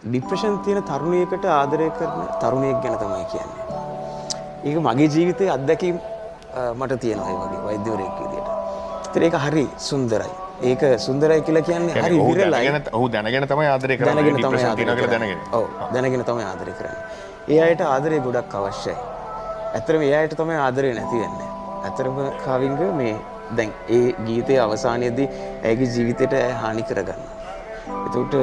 Depression තියෙන තරුණියකට ආදරය කරන තරුණියෙක් ගැන තමයි කියන්නේ. ඒක මගේ ජීවිතයේ අත්දැකීම් මට තියෙනවා ඒ වගේ වෛද්‍යවරයෙක් විදියට. ඒතර ඒක හරි සුන්දරයි. ඒක සුන්දරයි කියලා කියන්නේ හරි විරලයි. ඔහු දැනගෙන තමයි ආදරය කරන්නේ. ડિප්‍රෙෂන් තියෙනවා කියලා දැනගෙන. ඔව් දැනගෙන තමයි ආදරය කරන්නේ. ඒ අයට ආදරය ගොඩක් අවශ්‍යයි. ඇත්තටම ඒ අයට තමයි ආදරය නැති වෙන්නේ. ඇත්තටම කවිංග මේ දැන් ඒ ගීතයේ අවසානයේදී ඇයගේ ජීවිතයට හානි කරගන්නවා. එතකොට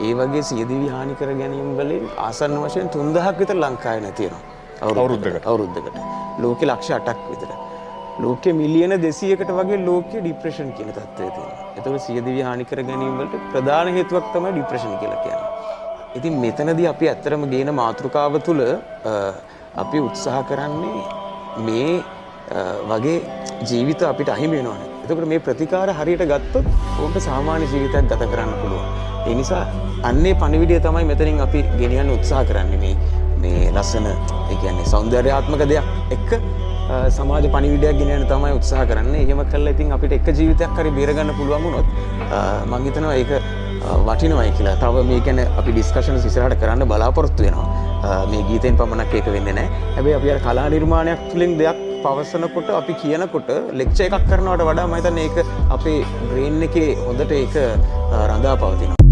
ඒ වගේ සියදිවි හානි කර ගැනීම වලින් ආසන්න වශයෙන් 3000ක් විතර ලංකාවේ නැතිනවා. අවුරුද්දකට. ලෝකෙ ලක්ෂ 8ක් විතර. ලෝකෙ මිලියන 200කට වගේ ලෝකෙ ડિප්‍රෙෂන් කියන තත්ත්වය තියෙනවා. එතකොට සියදිවි හානි කර ගැනීම වලට ප්‍රධාන හේතුවක් තමයි ડિප්‍රෙෂන් කියලා කියන්නේ. ඉතින් මෙතනදී අපි ඇත්තටම ගේන මාතෘකාව තුළ අපි උත්සාහ කරන්නේ මේ වගේ ජීවිත අපිට අහිමි වෙනවනේ. එතකොට මේ ප්‍රතිකාර හරියට ගත්තොත් උන්ට සාමාන්‍ය ජීවිතයක් ගත කරන්න පුළුවන්. ඒ නිසා අන්නේ පණිවිඩය තමයි මෙතනින් අපි ගෙනියන්න උත්සාහ කරන්නේ මේ ලස්සන ඒ කියන්නේ සෞන්දර්යාත්මක දෙයක් එක්ක සමාජ පණිවිඩයක් ගෙනියන්න තමයි උත්සාහ කරන්නේ. එහෙම කළා ඉතින් අපිට එක ජීවිතයක් හරි බේර ගන්න පුළුවන් වුණොත් මම හිතනවා ඒක වටිනවයි කියලා. තව මේ කියන්නේ අපි ඩිස්කෂන්ස් ඉස්සරහට කරන්න බලාපොරොත්තු වෙනවා. මේ ගීතෙන් පමණක් ඒක වෙන්නේ නැහැ. හැබැයි අපි අර කලා නිර්මාණයක් තුළින් දෙයක් පවසනකොට අපි කියනකොට ලෙක්චර් එකක් කරනවට වඩා මම හිතන්නේ ඒක අපේ බ්‍රේන් එකේ හොඳට ඒක රඳා පවතිනවා.